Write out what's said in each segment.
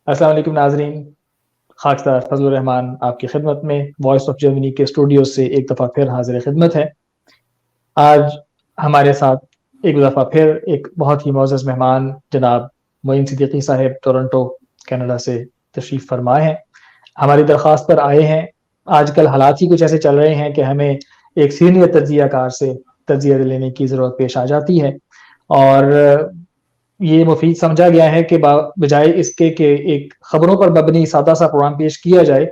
السلام علیکم ناظرین، خاکسار فضل الرحمان آپ کی خدمت میں وائس آف جرمنی کے اسٹوڈیو سے ایک دفعہ پھر حاضر خدمت ہے۔ آج ہمارے ساتھ ایک دفعہ پھر ایک بہت ہی معزز مہمان جناب معین صدیقی صاحب ٹورنٹو کینیڈا سے تشریف فرما ہیں، ہماری درخواست پر آئے ہیں۔ آج کل حالات ہی کچھ ایسے چل رہے ہیں کہ ہمیں ایک سینئر تجزیہ کار سے تجزیہ لینے کی ضرورت پیش آ جاتی ہے، اور یہ مفید سمجھا گیا ہے کہ بجائے اس کے کہ ایک خبروں پر مبنی سادہ سا پروگرام پیش کیا جائے،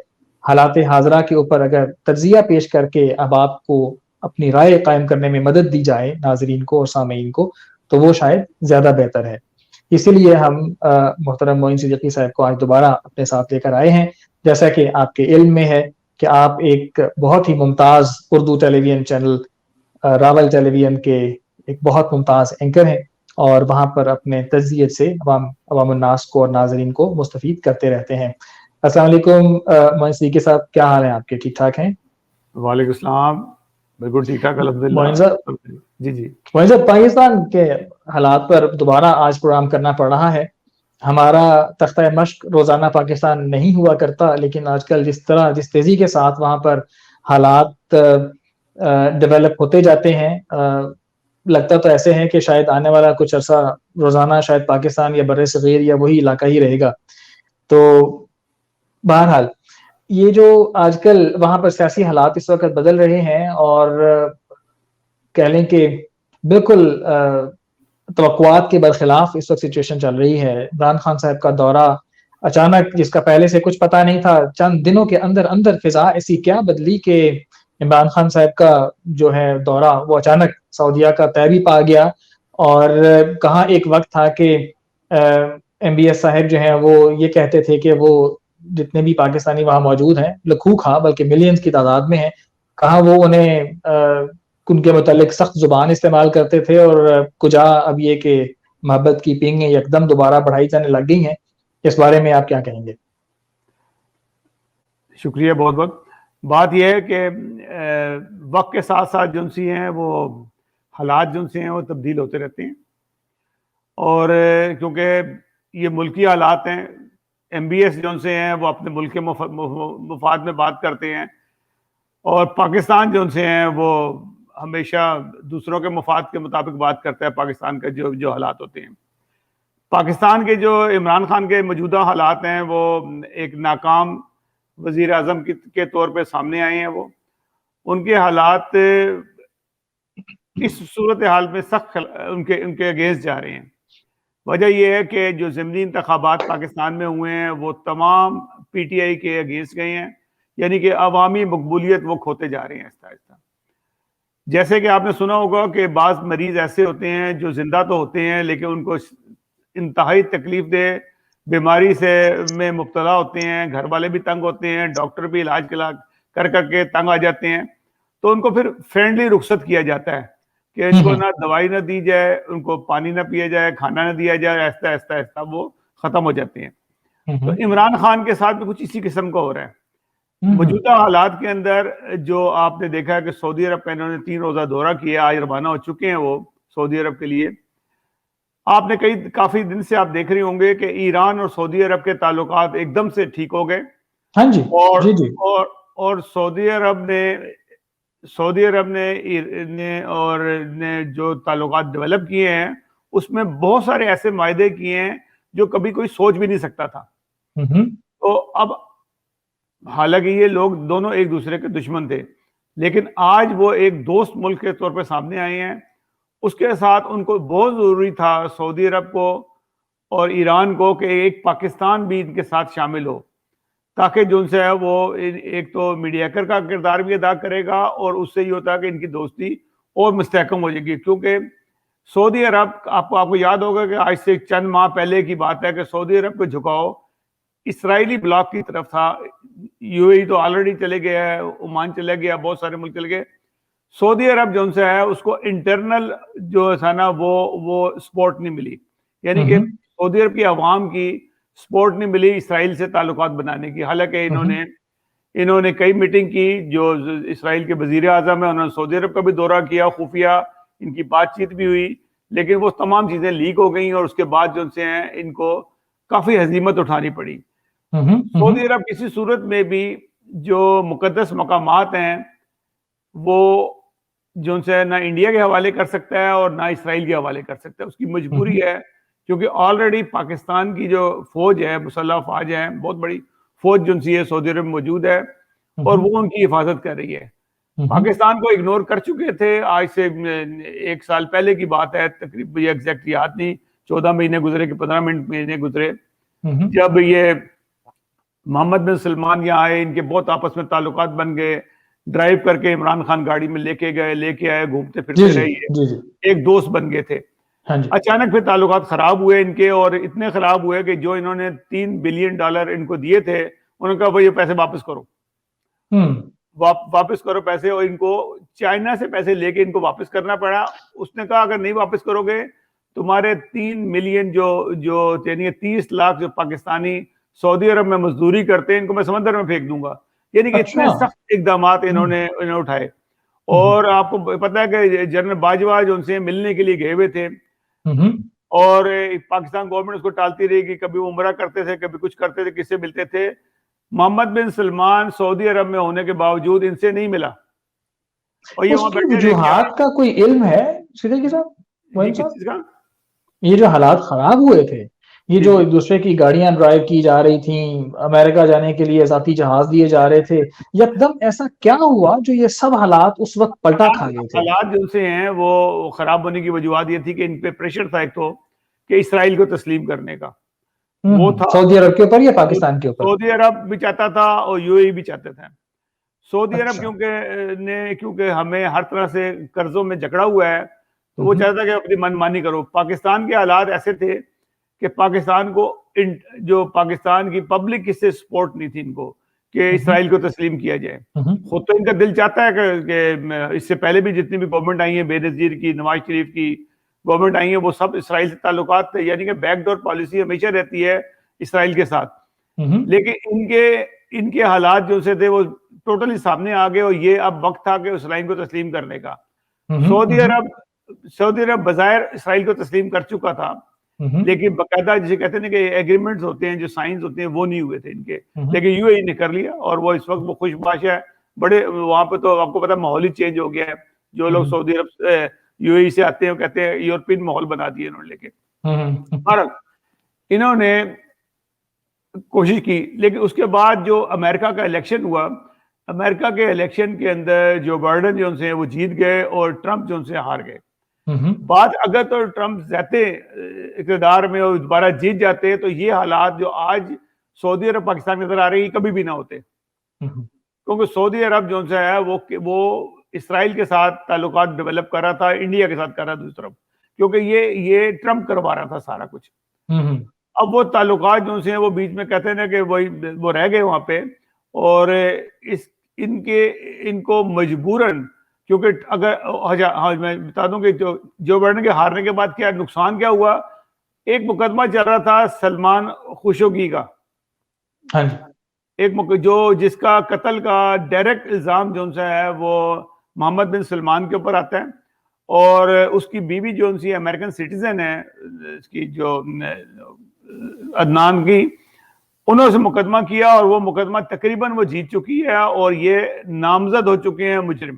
حالات حاضرہ کے اوپر اگر تجزیہ پیش کر کے اب آپ کو اپنی رائے قائم کرنے میں مدد دی جائے ناظرین کو اور سامعین کو، تو وہ شاید زیادہ بہتر ہے۔ اسی لیے ہم محترم معین صدیقی صاحب کو آج دوبارہ اپنے ساتھ لے کر آئے ہیں۔ جیسا کہ آپ کے علم میں ہے کہ آپ ایک بہت ہی ممتاز اردو ٹیلی ویژن چینل راول ٹیلی ویژن کے ایک بہت ممتاز اینکر ہیں، اور وہاں پر اپنے تجزیے سے عوام الناس کو اور ناظرین کو مستفید کرتے رہتے ہیں۔ السلام علیکم معین صدیقی صاحب، کیا حال ہیں آپ کے؟ ٹھیک ٹھاک ہیں؟ وعلیکم السلام، بالکل ٹھیک ٹھاک الحمدللہ۔ معین صاحب، جی معین صاحب، پاکستان کے حالات پر دوبارہ آج پروگرام کرنا پڑ رہا ہے۔ ہمارا تختہ مشق روزانہ پاکستان نہیں ہوا کرتا، لیکن آج کل جس تیزی کے ساتھ وہاں پر حالات ڈیولپ ہوتے جاتے ہیں، لگتا تو ایسے ہیں کہ شاید آنے والا کچھ عرصہ روزانہ شاید پاکستان یا بر صغیر یا وہی علاقہ ہی رہے گا۔ تو بہرحال یہ جو آج کل وہاں پر سیاسی حالات اس وقت بدل رہے ہیں، اور کہہ لیں کہ بالکل توقعات کے برخلاف اس وقت سچویشن چل رہی ہے۔ عمران خان صاحب کا دورہ اچانک، جس کا پہلے سے کچھ پتہ نہیں تھا، چند دنوں کے اندر اندر فضا ایسی کیا بدلی کہ عمران خان صاحب کا جو ہے دورہ وہ اچانک سعودیہ کا طے بھی پا گیا۔ اور کہاں ایک وقت تھا کہ ایم بی ایس صاحب جو ہیں وہ یہ کہتے تھے کہ وہ جتنے بھی پاکستانی وہاں موجود ہیں، لکھوں کھا بلکہ ملینز کی تعداد میں ہیں، کہاں وہ انہیں ان کے متعلق سخت زبان استعمال کرتے تھے، اور کجا اب یہ کہ محبت کی پینگیں یکدم دوبارہ بڑھائی جانے لگ گئی ہیں۔ اس بارے میں آپ کیا کہیں گے؟ شکریہ بہت بہت۔ بات یہ ہے کہ وقت کے ساتھ ساتھ جو سی ہیں وہ حالات جو سے ہیں وہ تبدیل ہوتے رہتے ہیں، اور کیونکہ یہ ملکی حالات ہیں، ایم بی ایس جو سے ہیں وہ اپنے ملک کے مفاد میں بات کرتے ہیں، اور پاکستان جو سے ہیں وہ ہمیشہ دوسروں کے مفاد کے مطابق بات کرتا ہے۔ پاکستان کا جو حالات ہوتے ہیں، پاکستان کے جو عمران خان کے موجودہ حالات ہیں وہ ایک ناکام وزیر اعظم کے طور پہ سامنے آئے ہیں۔ وہ ان کے حالات اس صورتحال میں سخت ان کے اگینسٹ جا رہے ہیں۔ وجہ یہ ہے کہ جو ضمنی انتخابات پاکستان میں ہوئے ہیں وہ تمام پی ٹی آئی کے اگینسٹ گئے ہیں، یعنی کہ عوامی مقبولیت وہ کھوتے جا رہے ہیں آہستہ آہستہ۔ جیسے کہ آپ نے سنا ہوگا کہ بعض مریض ایسے ہوتے ہیں جو زندہ تو ہوتے ہیں لیکن ان کو انتہائی تکلیف دہ بیماری میں مبتلا ہوتے ہیں، گھر والے بھی تنگ ہوتے ہیں، ڈاکٹر بھی علاج کر کے تنگ آ جاتے ہیں، تو ان کو پھر فرینڈلی رخصت کیا جاتا ہے کہ ان کو نہ دوائی نہ دی جائے، ان کو پانی نہ پیا جائے، کھانا نہ دیا جائے، آہستہ آہستہ آہستہ وہ ختم ہو جاتے ہیں۔ تو عمران خان کے ساتھ بھی کچھ اسی قسم کا ہو رہا ہے۔ موجودہ حالات کے اندر جو آپ نے دیکھا ہے کہ سعودی عرب کا انہوں نے 3 روزہ دورہ کیا، آج روانہ ہو چکے ہیں وہ سعودی عرب کے لیے۔ آپ نے کافی دن سے آپ دیکھ رہے ہوں گے کہ ایران اور سعودی عرب کے تعلقات ایک دم سے ٹھیک ہو گئے، ہاں جی، اور سعودی عرب نے جو تعلقات ڈیولپ کیے ہیں اس میں بہت سارے ایسے معاہدے کیے ہیں جو کبھی کوئی سوچ بھی نہیں سکتا تھا۔ تو اب حالانکہ یہ لوگ دونوں ایک دوسرے کے دشمن تھے، لیکن آج وہ ایک دوست ملک کے طور پہ سامنے آئے ہیں۔ اس کے ساتھ ان کو بہت ضروری تھا سعودی عرب کو اور ایران کو کہ ایک پاکستان بھی ان کے ساتھ شامل ہو، تاکہ جو ان سے ہے وہ ایک تو میڈییٹر کا کردار بھی ادا کرے گا، اور اس سے یہ ہوتا ہے کہ ان کی دوستی اور مستحکم ہو جائے گی۔ کیونکہ سعودی عرب، آپ کو یاد ہوگا کہ آج سے چند ماہ پہلے کی بات ہے کہ سعودی عرب کو جھکاؤ اسرائیلی بلاک کی طرف تھا۔ یو اے ای تو آلریڈی چلے گیا ہے، عمان چلے گیا، بہت سارے ملک چلے گئے۔ سعودی عرب جو ان سے ہے اس کو انٹرنل جو ہے نا وہ سپورٹ نہیں ملی، یعنی کہ سعودی عرب کی عوام کی سپورٹ نہیں ملی اسرائیل سے تعلقات بنانے کی۔ حالانکہ انہوں نے کئی میٹنگ کی، جو اسرائیل کے وزیر اعظم ہیں انہوں نے سعودی عرب کا بھی دورہ کیا، خفیہ ان کی بات چیت بھی ہوئی، لیکن وہ تمام چیزیں لیک ہو گئیں، اور اس کے بعد جو ان سے ہیں ان کو کافی ہزیمت اٹھانی پڑی. سعودی عرب کسی صورت میں بھی جو مقدس مقامات ہیں وہ جو ان سے نہ انڈیا کے حوالے کر سکتا ہے اور نہ اسرائیل کے حوالے کر سکتا ہے. اس کی مجبوری ہے کیونکہ آلریڈی پاکستان کی جو فوج ہے, مسلح افواج ہے, بہت بڑی فوج جو ہے سعودی عرب میں موجود ہے اور وہ ان کی حفاظت کر رہی ہے. پاکستان کو اگنور کر چکے تھے. آج سے 1 سال پہلے کی بات ہے, تقریباً ایگزیکٹ یاد نہیں, 14 مہینے گزرے کہ 15 مہینے گزرے, جب یہ محمد بن سلمان یہاں آئے. ان کے بہت آپس میں تعلقات بن گئے. ڈرائیو کر کے عمران خان گاڑی میں لے کے آئے, گھومتے پھرتے رہے, ایک دوست بن گئے تھے. اچانک پھر تعلقات خراب ہوئے ان کے, اور اتنے خراب ہوئے کہ جو انہوں نے $3 بلین ان کو دیے تھے, انہوں نے کہا بھائی یہ پیسے واپس کرو, واپس کرو پیسے. اور ان کو چائنا سے پیسے لے کے ان کو واپس کرنا پڑا. اس نے کہا اگر نہیں واپس کرو گے تمہارے 3 ملین جو یعنی 30 لاکھ جو پاکستانی سعودی عرب میں مزدوری کرتے ہیں, ان کو میں سمندر میں پھینک دوں گا. یعنی کہ اتنے سخت اقدامات انہوں نے اٹھائے. اور آپ کو پتا ہے کہ جنرل باجوہ جو ان سے ملنے کے لیے گئے ہوئے تھے, اور پاکستان گورنمنٹ اس کو ٹالتی رہی کہ کبھی عمرہ کرتے تھے, کبھی کچھ کرتے تھے, کس سے ملتے تھے. محمد بن سلمان سعودی عرب میں ہونے کے باوجود ان سے نہیں ملا. اور یہ وہاں بیٹھے وجوہات کا کوئی علم ہے سیدل صاحب؟ کا یہ جو حالات خراب ہوئے تھے, یہ جو ایک دوسرے کی گاڑیاں ڈرائیو کی جا رہی تھیں, امریکہ جانے کے لیے ذاتی جہاز دیے جا رہے تھے, یکدم ایسا کیا ہوا جو یہ سب حالات اس وقت پلٹا کھا گئے تھے؟ حالات جو سے ہیں وہ خراب ہونے کی وجوہات یہ تھی کہ ان پہ پریشر تھا ایک تو کہ اسرائیل کو تسلیم کرنے کا. وہ تھا سعودی عرب کے اوپر یا پاکستان کے اوپر؟ سعودی عرب بھی چاہتا تھا اور UAE بھی چاہتے تھے. سعودی عرب کیونکہ ہمیں ہر طرح سے قرضوں میں جکڑا ہوا ہے, تو وہ چاہتا کہ اپنی من مانی کرو. پاکستان کے حالات ایسے تھے کہ پاکستان کو جو پاکستان کی پبلک اس سے سپورٹ نہیں تھی ان کو کہ اسرائیل کو تسلیم کیا جائے. خود تو ان کا دل چاہتا ہے کہ اس سے پہلے بھی جتنی بھی گورنمنٹ آئی ہیں, بے نظیر کی, نواز شریف کی گورنمنٹ آئی ہیں, وہ سب اسرائیل سے تعلقات تھے. یعنی کہ بیک ڈور پالیسی ہمیشہ رہتی ہے اسرائیل کے ساتھ. لیکن ان کے حالات جو سے تھے وہ ٹوٹلی سامنے آ گئے, اور یہ اب وقت تھا کہ اسرائیل کو تسلیم کرنے کا. سعودی عرب بظاہر اسرائیل کو تسلیم کر چکا تھا, لیکن باقاعدہ جسے کہتے ہیں کہ ایگریمنٹس ہوتے ہیں, جو سائنز ہوتے ہیں, وہ نہیں ہوئے تھے ان کے. لیکن UAE نے کر لیا, اور وہ اس وقت وہ خوش باش ہے. بڑے وہاں پہ تو آپ کو پتا ماحول ہی چینج ہو گیا ہے. جو لوگ سعودی عرب UAE سے آتے ہیں وہ کہتے ہیں یورپین ماحول بنا دیے انہوں نے لے کے. انہوں نے کوشش کی, لیکن اس کے بعد جو امریکہ کا الیکشن ہوا, امریکہ کے الیکشن کے اندر جو بائیڈن جو سے وہ جیت گئے اور ٹرمپ جو سے ہار گئے. بات اگر تو ٹرمپ رہتے اقتدار میں اور دوبارہ جیت جاتے تو یہ حالات جو آج سعودی عرب پاکستان کی نظر آ رہی کبھی بھی نہ ہوتے. کیونکہ سعودی عرب جو ہے وہ اسرائیل کے ساتھ تعلقات ڈیولپ کر رہا تھا, انڈیا کے ساتھ کر رہا تھا دوسری طرف, کیونکہ یہ ٹرمپ کروا رہا تھا سارا کچھ. اب وہ تعلقات جو ہیں وہ بیچ میں کہتے ہیں کہ وہ رہ گئے وہاں پہ, اور ان کو مجبوراً, کیونکہ اگر میں بتا دوں کہ جو بائیڈن کے ہارنے کے بعد کیا نقصان کیا ہوا. ایک مقدمہ چل رہا تھا سلمان خشوگی کا, جس کا قتل کا ڈائریکٹ الزام جو ہے وہ محمد بن سلمان کے اوپر آتا ہے, اور اس کی بیوی جو سی امریکن سٹیزن ہے, اس کی جو عدنان کی, انہوں سے مقدمہ کیا, اور وہ مقدمہ تقریباً وہ جیت چکی ہے, اور یہ نامزد ہو چکے ہیں مجرم.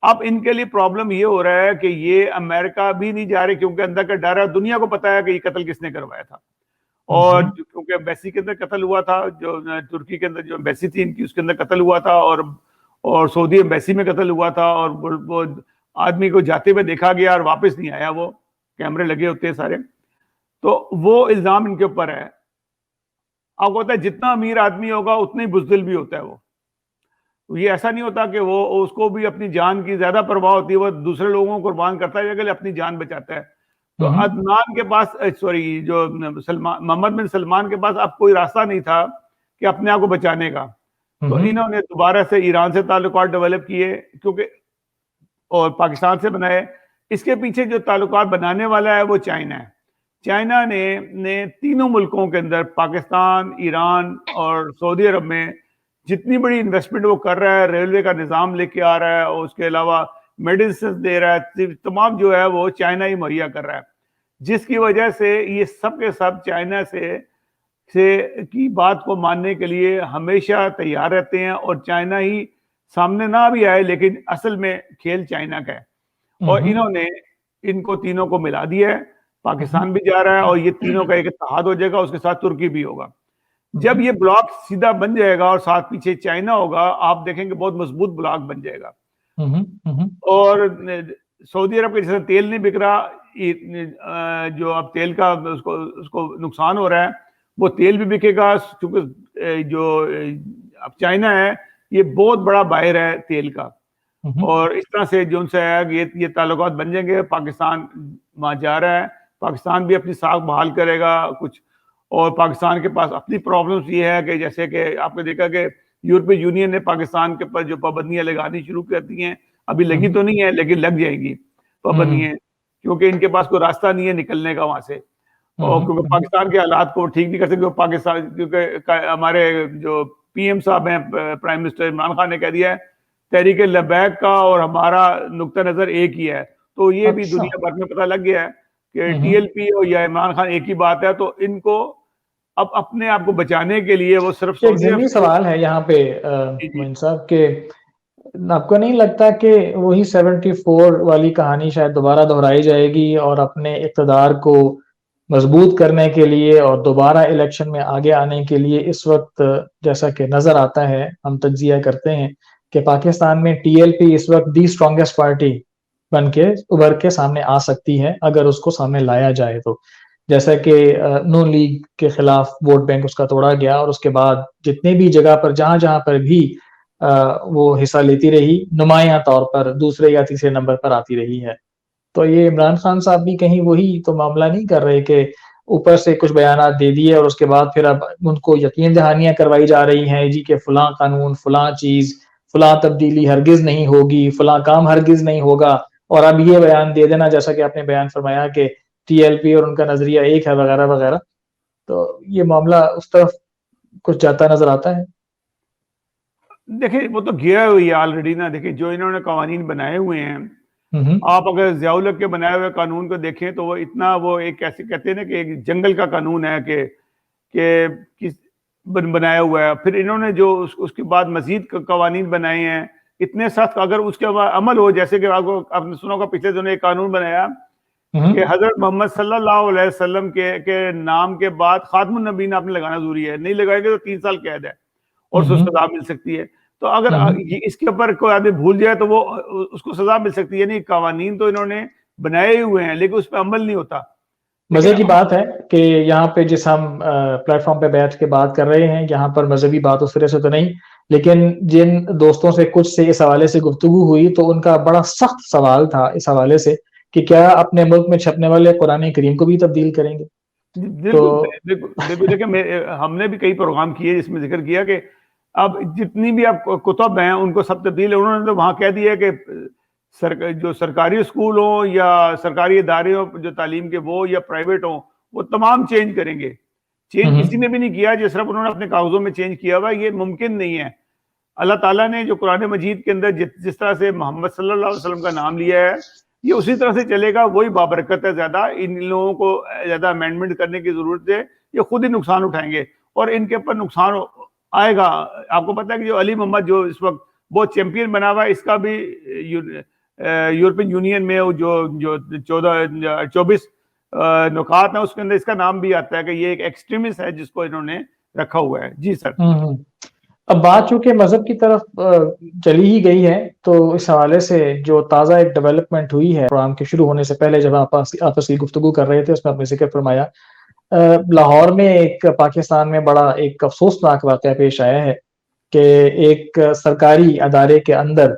اب ان کے لیے پرابلم یہ ہو رہا ہے کہ یہ امریکہ بھی نہیں جا رہے, کیونکہ اندر کا ڈر ہے, دنیا کو پتا ہے کہ یہ قتل کس نے کروایا تھا. اور کیونکہ ایمبیسی کے اندر قتل ہوا تھا, جو ترکی کے اندر جو ایمبیسی تھی ان کی, اس کے اندر قتل ہوا تھا, اور سعودی ایمبیسی میں قتل ہوا تھا, اور وہ آدمی کو جاتے ہوئے دیکھا گیا اور واپس نہیں آیا, وہ کیمرے لگے ہوتے ہیں سارے. تو وہ الزام ان کے اوپر ہے. آپ کو پتا ہے جتنا امیر آدمی ہوگا اتنا ہی بزدل بھی ہوتا ہے. یہ ایسا نہیں ہوتا کہ وہ اس کو بھی اپنی جان کی زیادہ پرواہ ہوتی ہے, وہ دوسرے لوگوں کو قربان کرتا ہے کہ اپنی جان بچاتا ہے. تو عدنان کے پاس جو محمد بن سلمان کے پاس اب کوئی راستہ نہیں تھا کہ اپنے آپ کو بچانے کا. تو انہوں نے دوبارہ سے ایران سے تعلقات ڈیولپ کیے, کیونکہ اور پاکستان سے بنائے. اس کے پیچھے جو تعلقات بنانے والا ہے وہ چائنا ہے. چائنا نے تینوں ملکوں کے اندر, پاکستان, ایران اور سعودی عرب میں جتنی بڑی انویسٹمنٹ وہ کر رہا ہے, ریلوے کا نظام لے کے آ رہا ہے, اور اس کے علاوہ میڈیسن دے رہا ہے, تمام جو ہے وہ چائنا ہی مہیا کر رہا ہے. جس کی وجہ سے یہ سب کے سب چائنا سے سے کی بات کو ماننے کے لیے ہمیشہ تیار رہتے ہیں, اور چائنا ہی سامنے نہ بھی آئے لیکن اصل میں کھیل چائنا کا ہے, اور انہوں نے ان کو تینوں کو ملا دیا ہے. پاکستان بھی جا رہا ہے اور یہ تینوں کا ایک اتحاد ہو جائے گا, اس کے ساتھ ترکی بھی ہوگا. جب یہ بلاک سیدھا بن جائے گا اور ساتھ پیچھے چائنا ہوگا, آپ دیکھیں گے بہت مضبوط بلاک بن جائے گا. اور سعودی عرب کے جیسے تیل نہیں بک رہا, جو اب تیل کا اس کو نقصان ہو رہا ہے, وہ تیل بھی بکے گا, کیونکہ جو اب چائنا ہے یہ بہت بڑا بائر ہے تیل کا, اور اس طرح سے جو ان سے یہ تعلقات بن جائیں گے. پاکستان وہاں جا رہا ہے, پاکستان بھی اپنی ساکھ بحال کرے گا کچھ, اور پاکستان کے پاس اپنی پرابلمز یہ ہے کہ جیسے کہ آپ نے دیکھا کہ یورپی یونین نے پاکستان کے پر جو پابندیاں لگانی شروع کر دی ہیں, ابھی لگی تو نہیں ہے لیکن لگ جائیں گی پابندیاں, کیونکہ ان کے پاس کوئی راستہ نہیں ہے نکلنے کا وہاں سے, اور کیونکہ پاکستان کے حالات کو ٹھیک نہیں کر سکتے. پاکستان کیونکہ ہمارے جو پی ایم صاحب ہیں, پرائم منسٹر عمران خان نے کہہ دیا ہے تحریک لبیک کا اور ہمارا نقطہ نظر ایک ہی ہے. تو یہ بھی دنیا بھر میں پتہ لگ گیا ہے کہ ٹی ایل پی اور یا عمران خان ایک ہی بات ہے. تو ان کو اب اپنے آپ کو بچانے کے لیے وہ صرف ایک ضمنی سوال ہے یہاں پہ معین صاحب, کہ آپ کو نہیں لگتا کہ وہی 74 والی کہانی شاید دوبارہ دہرائی جائے گی, اور اپنے اقتدار کو مضبوط کرنے کے لیے اور دوبارہ الیکشن میں آگے آنے کے لیے اس وقت جیسا کہ نظر آتا ہے, ہم تجزیہ کرتے ہیں کہ پاکستان میں ٹی ایل پی اس وقت دی اسٹرانگیسٹ پارٹی بن کے ابھر کے سامنے آ سکتی ہے اگر اس کو سامنے لایا جائے تو. جیسا کہ نون لیگ کے خلاف ووٹ بینک اس کا توڑا گیا, اور اس کے بعد جتنے بھی جگہ پر جہاں پر بھی وہ حصہ لیتی رہی, نمایاں طور پر دوسرے یا تیسرے نمبر پر آتی رہی ہے. تو یہ عمران خان صاحب بھی کہیں وہی تو معاملہ نہیں کر رہے کہ اوپر سے کچھ بیانات دے دیے اور اس کے بعد پھر اب ان کو یقین دہانیاں کروائی جا رہی ہیں جی کہ فلاں قانون, فلاں چیز, فلاں تبدیلی ہرگز نہیں ہوگی, فلاں کام ہرگز نہیں ہوگا, اور اب یہ بیان دے دینا جیسا کہ آپ نے بیان فرمایا کہ ٹی ایل پی اور ان کا نظریہ ایک ہے وغیرہ وغیرہ. تو یہ معاملہ اس طرف کچھ جاتا نظر آتا ہے. دیکھیں وہ تو گیا ہوئی ہے آلریڈی نا. دیکھیں جو انہوں نے قوانین بنائے ہوئے ہیں, آپ اگر ضیاء الحق کے بنائے ہوئے قانون کو دیکھیں تو وہ اتنا, وہ ایک ایسے کہتے ہیں نا کہ ایک جنگل کا قانون ہے کہ بنایا ہوا ہے. پھر انہوں نے جو اس کے بعد مزید قوانین بنائے ہیں اتنے سخت, اگر اس کے عمل ہو, جیسے کہ آپ نے سنا ہوگا پچھلے دنوں ایک قانون بنایا کہ حضرت محمد صلی اللہ علیہ وسلم کے نام کے بعد خاتم النبیین آپ نے لگانا ضروری ہے, نہیں لگائیں گے تو 3 سال قید ہے اور اس کو سزا مل سکتی ہے. تو اگر اس کے اوپر کوئی آدمی بھول جائے تو وہ اس کو سزا مل سکتی ہے. یعنی قوانین تو انہوں نے بنائے ہوئے ہیں لیکن اس پہ عمل نہیں ہوتا. مزے کی بات ہے کہ یہاں پہ جس ہم پلیٹ فارم پہ بیٹھ کے بات کر رہے ہیں, یہاں پر مذہبی بات اس طرح سے تو نہیں, لیکن جن دوستوں سے کچھ سے اس حوالے سے گفتگو ہوئی تو ان کا بڑا سخت سوال تھا اس حوالے سے کہ کیا اپنے ملک میں چھپنے والے قرآن کریم کو بھی تبدیل کریں گے. بالکل دیکھیں ہم نے بھی کئی پروگرام کیے جس میں ذکر کیا کہ اب جتنی بھی اب کتب ہیں ان کو سب تبدیل, انہوں نے تو وہاں کہہ دیا کہ جو سرکاری اسکول ہوں یا سرکاری ادارے ہوں جو تعلیم کے وہ یا پرائیویٹ ہوں وہ تمام چینج کریں گے. چینج کسی نے بھی نہیں کیا, جس طرح انہوں نے اپنے کاغذوں میں چینج کیا ہوا, یہ ممکن نہیں ہے. اللہ تعالیٰ نے جو قرآن مجید کے اندر جس طرح سے محمد صلی اللہ علیہ وسلم کا نام لیا ہے یہ اسی طرح سے چلے گا, وہی بابرکت ہے. زیادہ ان لوگوں کو زیادہ امینڈمنٹ کرنے کی ضرورت ہے, یہ خود ہی نقصان اٹھائیں گے اور ان کے اوپر نقصان آئے گا. آپ کو پتہ ہے کہ جو علی محمد جو اس وقت بہت چیمپئن بنا ہوا ہے, اس کا بھی یورپین یونین میں جو 24 نکات ہیں اس کے اندر اس کا نام بھی آتا ہے کہ یہ ایک ایکسٹریمسٹ ہے جس کو انہوں نے رکھا ہوا ہے. جی سر. اب بات چونکہ مذہب کی طرف چلی ہی گئی ہے تو اس حوالے سے جو تازہ ایک ڈیولپمنٹ ہوئی ہے پروگرام کے شروع ہونے سے پہلے جب آپ آپس کی گفتگو کر رہے تھے اس میں آپ نے ذکر فرمایا لاہور میں ایک پاکستان میں بڑا ایک افسوسناک واقعہ پیش آیا ہے کہ ایک سرکاری ادارے کے اندر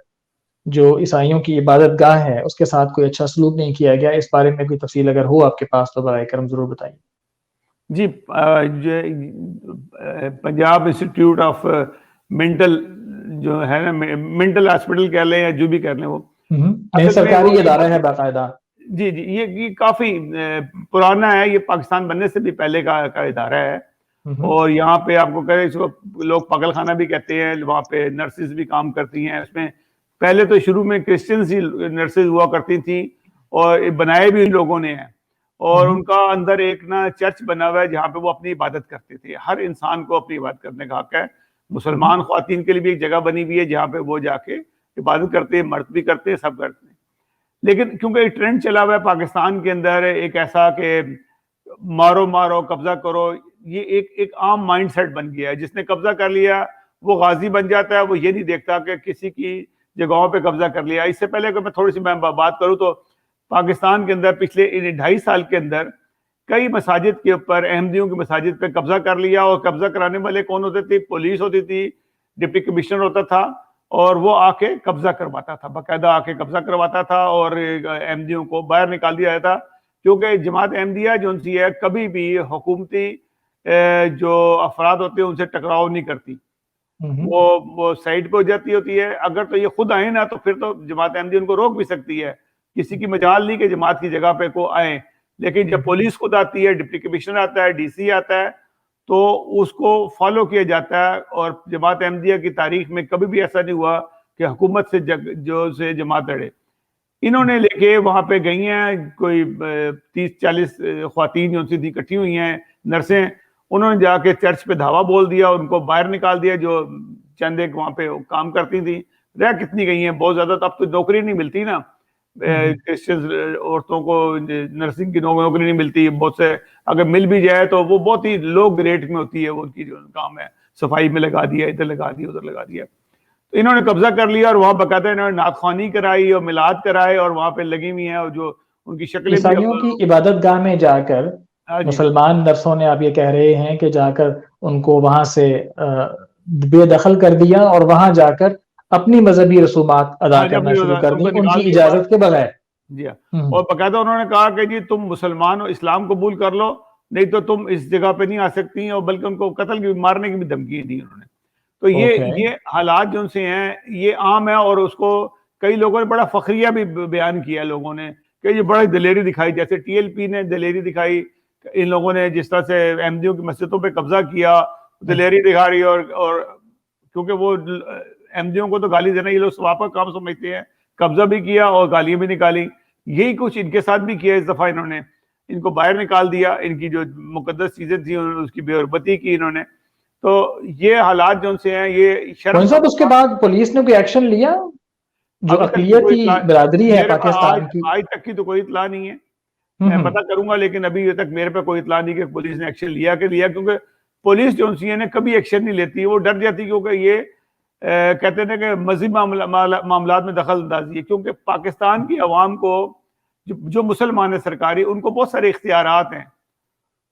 جو عیسائیوں کی عبادت گاہ ہے اس کے ساتھ کوئی اچھا سلوک نہیں کیا گیا. اس بارے میں کوئی تفصیل اگر ہو آپ کے پاس تو برائے کرم ضرور بتائیے. جی پنجاب انسٹیٹیوٹ آف مینٹل جو ہے نا مینٹل ہاسپٹل کہہ لیں یا جو بھی کہہ لیں وہ سرکاری ادارہ ہے باقاعدہ. جی یہ کافی پرانا ہے, یہ پاکستان بننے سے بھی پہلے کا ادارہ ہے اور یہاں پہ آپ کو کہتے ہیں لوگ پاگل خانہ بھی کہتے ہیں. وہاں پہ نرسز بھی کام کرتی ہیں. اس میں پہلے تو شروع میں کرسچنز ہی نرسز ہوا کرتی تھیں اور بنائے بھی ان لوگوں نے ہیں اور ان کا اندر ایک نا چرچ بنا ہوا ہے جہاں پہ وہ اپنی عبادت کرتے تھے. ہر انسان کو اپنی عبادت کرنے کا حق ہے. مسلمان خواتین کے لیے بھی ایک جگہ بنی ہوئی ہے جہاں پہ وہ جا کے عبادت کرتے ہیں, مرد بھی کرتے ہیں, سب کرتے ہیں. لیکن کیونکہ ایک ٹرینڈ چلا ہوا ہے پاکستان کے اندر ایک ایسا کہ مارو مارو قبضہ کرو, یہ ایک عام مائنڈ سیٹ بن گیا ہے. جس نے قبضہ کر لیا وہ غازی بن جاتا ہے, وہ یہ نہیں دیکھتا کہ کسی کی جگہوں پہ قبضہ کر لیا. اس سے پہلے کہ میں تھوڑی سی بات کروں تو پاکستان کے اندر پچھلے 2.5 سال کے اندر کئی مساجد کے اوپر, احمدیوں کی مساجد پہ قبضہ کر لیا. اور قبضہ کرانے والے کون ہوتے تھے؟ پولیس ہوتی تھی, ڈپٹی کمشنر ہوتا تھا, اور وہ آ کے قبضہ کرواتا تھا, باقاعدہ آ کے قبضہ کرواتا تھا اور احمدیوں کو باہر نکال دیا جاتا. کیونکہ جماعت احمدیہ جو سی ہے کبھی بھی حکومتی جو افراد ہوتے ہیں ان سے ٹکراؤ نہیں کرتی, وہ سائڈ پہ ہو جاتی ہوتی ہے. اگر تو یہ خود آئیں نا تو پھر تو جماعت احمدیہ ان کو روک بھی سکتی ہے, کسی کی مجال نہیں کہ جماعت کی جگہ پہ کو آئیں. لیکن جب پولیس خود آتی ہے, ڈپٹی کمشنر آتا ہے, ڈی سی آتا ہے, تو اس کو فالو کیا جاتا ہے. اور جماعت احمدیہ کی تاریخ میں کبھی بھی ایسا نہیں ہوا کہ حکومت سے جماعت لڑے. انہوں نے لے کے وہاں پہ گئی ہیں کوئی 30-40 خواتین جو تھی اکٹھی ہوئی ہیں, نرسیں. انہوں نے جا کے چرچ پہ دھاوا بول دیا, ان کو باہر نکال دیا جو چند ایک وہاں پہ کام کرتی تھیں. رہ کتنی گئی ہیں بہت زیادہ, تو اب تو نوکری نہیں ملتی نا کرسچن عورتوں کو, نرسنگ کی نوکری نہیں ملتی. بہت سے اگر مل بھی جائے تو وہ بہت ہی لو گریڈ میں ہوتی ہے, وہ ان کی جو کام ہے صفائی میں لگا دیا, ادھر لگا دیا, ادھر لگا دیا. تو انہوں نے قبضہ کر لیا اور وہاں باقاعدہ انہوں نے نعت خوانی کرائی اور میلاد کرائے اور وہاں پہ لگی ہوئی ہیں, اور جو ان کی شکلیں بھی عیسائیوں کی عبادت گاہ میں جا کر مسلمان نرسوں نے, آپ یہ کہہ رہے ہیں کہ جا کر ان کو وہاں سے بے دخل کر دیا اور وہاں جا کر اپنی مذہبی رسومات ادا کرنا شروع کر دی ان کی اجازت کے بغیر. جی ہاں, اور باقاعدہ انہوں نے کہا کہ جی تم مسلمان ہو, اسلام قبول کر لو, نہیں تو تم اس جگہ پہ نہیں آ سکتی, اور بلکہ ان کو قتل کی مارنے کی بھی دھمکی دی انہوں نے. تو یہ حالات جو سے ہیں یہ عام ہے, اور اس کو کئی لوگوں نے بڑا فخریہ بھی بیان کیا لوگوں نے کہ یہ بڑا دلیری دکھائی, جیسے ٹی ایل پی نے دلیری دکھائی, ان لوگوں نے جس طرح سے احمدیوں کی مسجدوں پہ قبضہ کیا دلیری دکھا رہی. اور کیونکہ وہ احمدیوں کو تو گالی دینا یہ لوگ ثواب کا کام سمجھتے ہیں, قبضہ بھی کیا اور گالیاں بھی نکالی. یہی کچھ ان کے ساتھ بھی کیا اس دفعہ, انہوں نے ان کو باہر نکال دیا, ان کی جو مقدس چیزیں تھیں اس کی بے حرمتی کی انہوں نے. تو یہ حالات جو سے ہیں یہ شرم. صاحب اس کے بعد پولیس نے کوئی ایکشن لیا؟ جو اقلیتی برادری ہے پاکستان کی, آج تک کی تو کوئی اطلاع نہیں ہے. میں پتہ کروں گا, لیکن ابھی تک میرے پہ کوئی اطلاع نہیں کہ پولیس نے ایکشن لیا کہ لیا, کیونکہ پولیس جو سی ہے کبھی ایکشن نہیں لیتی, وہ ڈر جاتی, کیونکہ یہ کہتے ہیں کہ مذہبی معاملات میں دخل اندازی ہے. کیونکہ پاکستان کی عوام کو جو مسلمان ہیں سرکاری, ان کو بہت سارے اختیارات ہیں,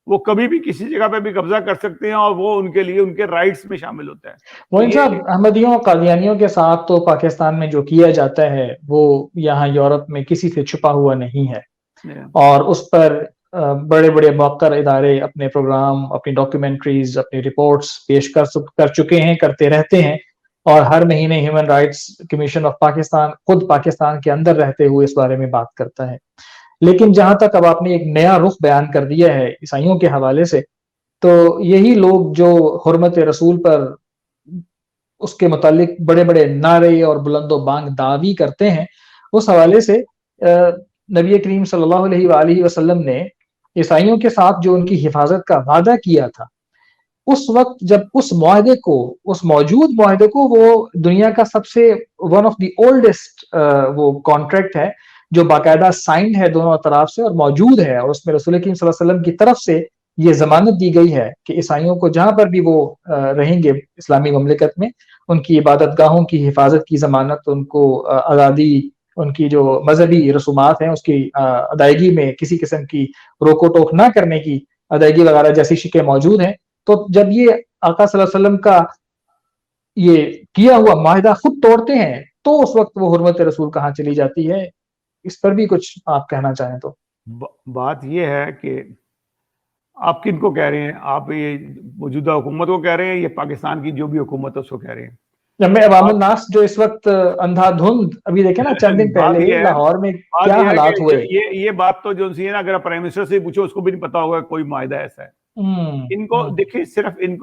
وہ کبھی بھی کسی جگہ پہ بھی قبضہ کر سکتے ہیں, اور وہ ان کے لیے ان کے رائٹس میں شامل ہوتا ہے. موین صاحب, احمدیوں قادیانیوں کے ساتھ تو پاکستان میں جو کیا جاتا ہے وہ یہاں یورپ میں کسی سے چھپا ہوا نہیں ہے, اور اس پر بڑے بڑے موقر ادارے اپنے پروگرام, اپنی ڈاکیومنٹریز, اپنی رپورٹس پیش کر چکے ہیں, کرتے رہتے ہیں. اور ہر مہینے human rights commission of Pakistan خود پاکستان کے اندر رہتے ہوئے اس بارے میں بات کرتا ہے. لیکن جہاں تک اب آپ نے ایک نیا رخ بیان کر دیا ہے عیسائیوں کے حوالے سے, تو یہی لوگ جو حرمت رسول پر اس کے متعلق بڑے بڑے نعرے اور بلند و بانگ دعوی کرتے ہیں, اس حوالے سے نبی کریم صلی اللہ علیہ وآلہ وسلم نے عیسائیوں کے ساتھ جو ان کی حفاظت کا وعدہ کیا تھا, اس وقت جب اس معاہدے کو, اس موجود معاہدے کو, وہ دنیا کا سب سے ون آف دی اولڈسٹ وہ کانٹریکٹ ہے جو باقاعدہ سائنڈ ہے دونوں طرف سے اور موجود ہے, اور اس میں رسول کریم صلی اللہ علیہ وسلم کی طرف سے یہ ضمانت دی گئی ہے کہ عیسائیوں کو جہاں پر بھی وہ رہیں گے اسلامی مملکت میں, ان کی عبادت گاہوں کی حفاظت کی ضمانت, ان کو آزادی, ان کی جو مذہبی رسومات ہیں اس کی ادائیگی میں کسی قسم کی روک و ٹوک نہ کرنے کی ادائیگی وغیرہ جیسی شکیں موجود ہیں. تو جب یہ آقا صلی اللہ علیہ وسلم کا یہ کیا ہوا معاہدہ خود توڑتے ہیں تو اس وقت وہ حرمت رسول کہاں چلی جاتی ہے؟ اس پر بھی کچھ آپ کہنا چاہیں تو. بات یہ ہے کہ آپ کن کو کہہ رہے ہیں, آپ یہ موجودہ حکومت کو کہہ رہے ہیں یا پاکستان کی جو بھی حکومت ہے اس کو کہہ رہے ہیں؟ جب میں عوام الناس جو اس وقت اندھا دھند, ابھی دیکھیں نا چند دن پہلے لاہور میں کیا حالات ہوئے, یہ بات تو جو سی ہے نا, اگر پرائم منسٹر سے پوچھو اس کو بھی نہیں پتا ہوگا کوئی معاہدہ ایسا ہے. ان کو دیکھیں, صرف ان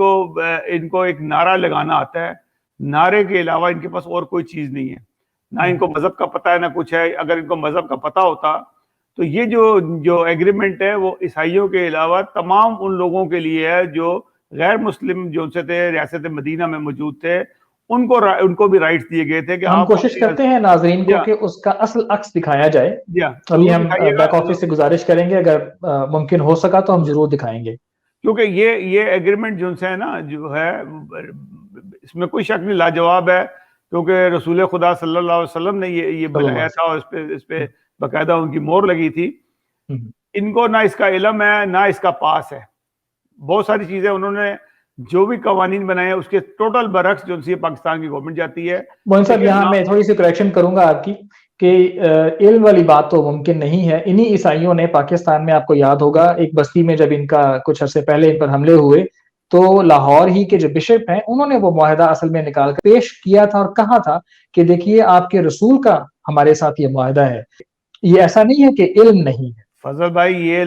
کو ایک نعرہ لگانا آتا ہے, نعرے کے علاوہ ان کے پاس اور کوئی چیز نہیں ہے. نہ ان کو مذہب کا پتہ ہے نہ کچھ ہے. اگر ان کو مذہب کا پتہ ہوتا تو یہ جو ایگریمنٹ ہے وہ عیسائیوں کے علاوہ تمام ان لوگوں کے لیے ہے جو غیر مسلم جو سے تھے ریاست مدینہ میں موجود تھے، ان کو بھی رائٹس دیے گئے تھے کہ ہم آپ کوشش کرتے ہیں ناظرین کو کہ اس کا اصل عکس دکھایا جائے. ابھی ہم بیک آفس سے گزارش کریں گے اگر ممکن ہو سکا تو ہم ضرور دکھائیں گے، کیونکہ یہ ایگریمنٹ جو ہے نا جو ہے اس میں کوئی شک نہیں لاجواب ہے، کیونکہ رسول خدا صلی اللہ علیہ وسلم نے یہ بنایا تھا اور اس پہ باقاعدہ ان کی مہر لگی تھی. ان کو نہ اس کا علم ہے نہ اس کا پاس ہے. بہت ساری چیزیں انہوں نے جو بھی قوانین بنائے ہیں اس کے ٹوٹل برعکس جو سی پاکستان کی گورنمنٹ جاتی ہے. موہن صاحب یہاں میں تھوڑی سی کریکشن کروں گا آپ کی کہ علم والی بات تو ممکن نہیں ہے. انہی عیسائیوں نے پاکستان میں، آپ کو یاد ہوگا ایک بستی میں جب ان کا کچھ عرصے پہلے ان پر حملے ہوئے تو لاہور ہی کے جو بشپ ہیں انہوں نے وہ معاہدہ اصل میں نکال کر پیش کیا تھا اور کہا تھا کہ دیکھیے آپ کے رسول کا ہمارے ساتھ یہ معاہدہ ہے. یہ ایسا نہیں ہے کہ علم نہیں ہے. فضل بھائی یہ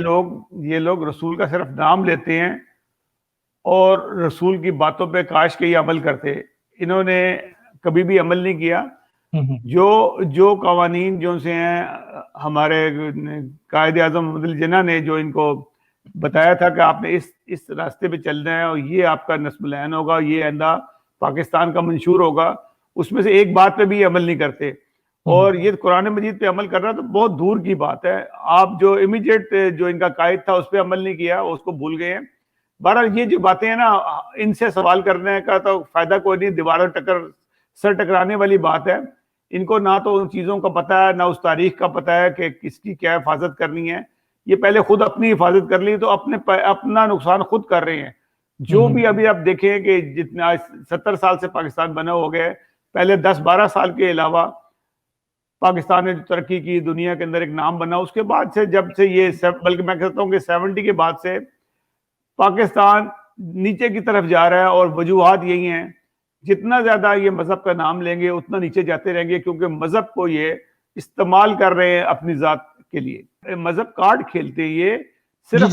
لوگ رسول کا صرف نام لیتے ہیں اور رسول کی باتوں پہ کاش کے یہ عمل کرتے. انہوں نے کبھی بھی عمل نہیں کیا. جو قوانین جو سے ہیں ہمارے قائد اعظم محمد علی جناح نے جو ان کو بتایا تھا کہ آپ نے اس راستے پہ چلنا ہے اور یہ آپ کا نسب العین ہوگا، یہ آئندہ پاکستان کا منشور ہوگا، اس میں سے ایک بات پہ بھی عمل نہیں کرتے. اور یہ قرآن مجید پہ عمل کرنا تو بہت دور کی بات ہے. آپ جو امیڈیٹ جو ان کا قائد تھا اس پہ عمل نہیں کیا، اس کو بھول گئے ہیں. بہرحال یہ جو باتیں ہیں نا ان سے سوال کرنے کا تو فائدہ کوئی نہیں، دیواروں سر ٹکرانے والی بات ہے. ان کو نہ تو ان چیزوں کا پتہ ہے نہ اس تاریخ کا پتہ ہے کہ کس کی کیا حفاظت کرنی ہے. یہ پہلے خود اپنی حفاظت کر لی تو اپنا نقصان خود کر رہے ہیں. جو بھی ابھی آپ دیکھیں کہ جتنا 70 سال سے پاکستان بنا ہو گئے، پہلے 10-12 سال کے علاوہ پاکستان نے جو ترقی کی دنیا کے اندر ایک نام بنا، اس کے بعد سے جب سے یہ بلکہ میں کہتا ہوں کہ 70 کے بعد سے پاکستان نیچے کی طرف جا رہا ہے. اور وجوہات یہی ہیں، جتنا زیادہ یہ مذہب کا نام لیں گے اتنا نیچے جاتے رہیں گے، کیونکہ مذہب کو یہ استعمال کر رہے ہیں اپنی ذات کے لیے. مذہب کارڈ کھیلتے ہیں یہ صرف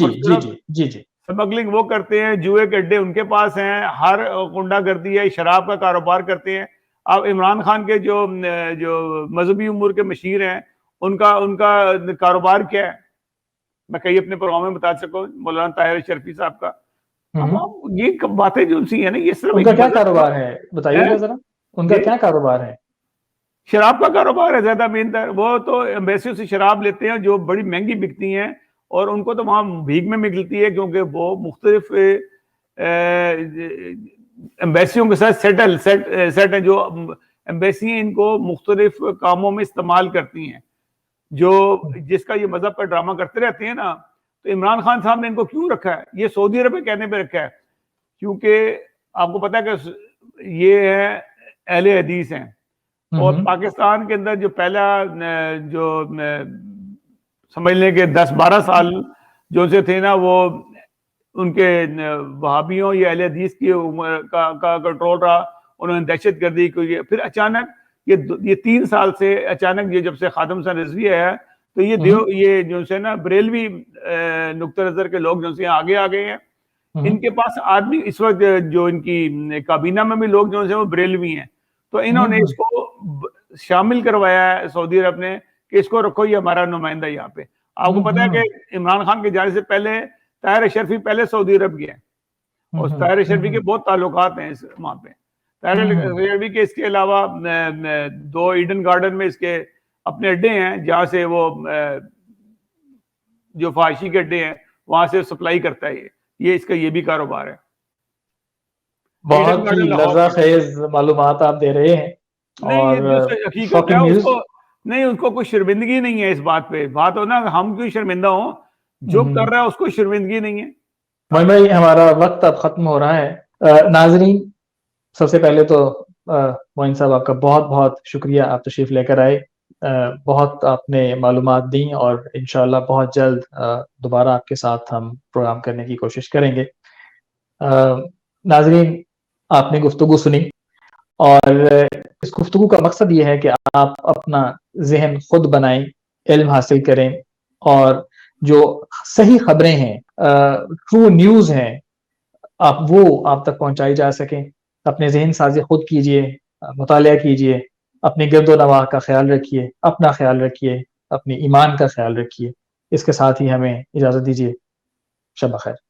سمگلنگ وہ کرتے ہیں، جوئے کے اڈے ان کے پاس ہیں، ہر غنڈہ گردی ہے، شراب کا کاروبار کرتے ہیں. اب عمران خان کے جو مذہبی امور کے مشیر ہیں ان کا کاروبار کیا ہے؟ میں کئی اپنے پروگرام میں بتا سکوں، مولانا طاہر شرفی صاحب کا. یہ باتیں جو سی ہیں نا، یہ صرف ان کا کیا کاروبار ہے بتائیے گا ذرا. ان کا کیا کاروبار ہے؟ شراب کا کاروبار ہے زیادہ مین تر. وہ تو ایمبیسیوں سے شراب لیتے ہیں جو بڑی مہنگی بکتی ہیں، اور ان کو تو وہاں بھیگ میں ملتی ہے، کیونکہ وہ مختلف ایمبیسیوں کے ساتھ سیٹ ہیں. جو ایمبیسی ان کو مختلف کاموں میں استعمال کرتی ہیں، جو جس کا یہ مذہب کا ڈرامہ کرتے رہتے ہیں نا. تو عمران خان صاحب نے ان کو کیوں رکھا ہے؟ یہ سعودی عرب کے کہنے پہ رکھا ہے، کیونکہ آپ کو پتا ہے کہ یہ ہے اہل حدیث ہیں. اور پاکستان کے اندر جو پہلا جو سمجھ لیں کہ 10-12 سال جو سے تھے نا، وہ ان کے وہابیوں یا اہل حدیث کی کا کنٹرول رہا. انہوں نے دہشت گردی کو. پھر اچانک یہ 3 سال سے اچانک یہ جب سے خادم حسین رضوی آیا ہے تو یہ جو سے نا بریلوی نقطہ نظر کے لوگ جو سے آگے آ گئے ہیں. ان کے پاس آدمی اس وقت جو ان کی کابینہ میں بھی لوگ جو سے وہ بریلوی ہیں. تو انہوں نے اس کو شامل کروایا ہے سعودی عرب نے کہ اس کو رکھو، یہ ہمارا نمائندہ یہاں پہ. آپ کو پتا ہے کہ عمران خان کے جانے سے پہلے طاہر اشرفی پہلے سعودی عرب گئے، اور طاہر اشرفی کے بہت تعلقات ہیں وہاں پہ. طاہر اشرفی کے اس کے علاوہ 2 ایڈن گارڈن میں اس کے اپنے اڈے ہیں، جہاں سے وہ جو فحاشی کے اڈے ہیں وہاں سے سپلائی کرتا ہے. یہ اس کا یہ بھی کاروبار ہے. بہت ہی لذا خیز معلومات آپ دے رہے ہیں. اور حقیقت ہے اس کو کوئی شرمندگی نہیں ہے اس بات پہ. بات ہو نا ہم کیوں شرمندہ ہوں، جو کر رہا ہے اس کو شرمندگی نہیں ہے. موہن بھائی ہمارا وقت اب ختم ہو رہا ہے. ناظرین، سب سے پہلے تو موہن صاحب آپ کا بہت بہت شکریہ، آپ تشریف لے کر آئے. بہت آپ نے معلومات دیں، اور انشاءاللہ بہت جلد دوبارہ آپ کے ساتھ ہم پروگرام کرنے کی کوشش کریں گے. ناظرین، آپ نے گفتگو سنی، اور اس گفتگو کا مقصد یہ ہے کہ آپ اپنا ذہن خود بنائیں، علم حاصل کریں، اور جو صحیح خبریں ہیں، ٹرو نیوز ہیں، وہ آپ تک پہنچائی جا سکیں. اپنے ذہن سازی خود کیجئے، مطالعہ کیجئے، اپنے گرد و نواح کا خیال رکھیے، اپنا خیال رکھیے، اپنی ایمان کا خیال رکھیے. اس کے ساتھ ہی ہمیں اجازت دیجیے. شب بخیر.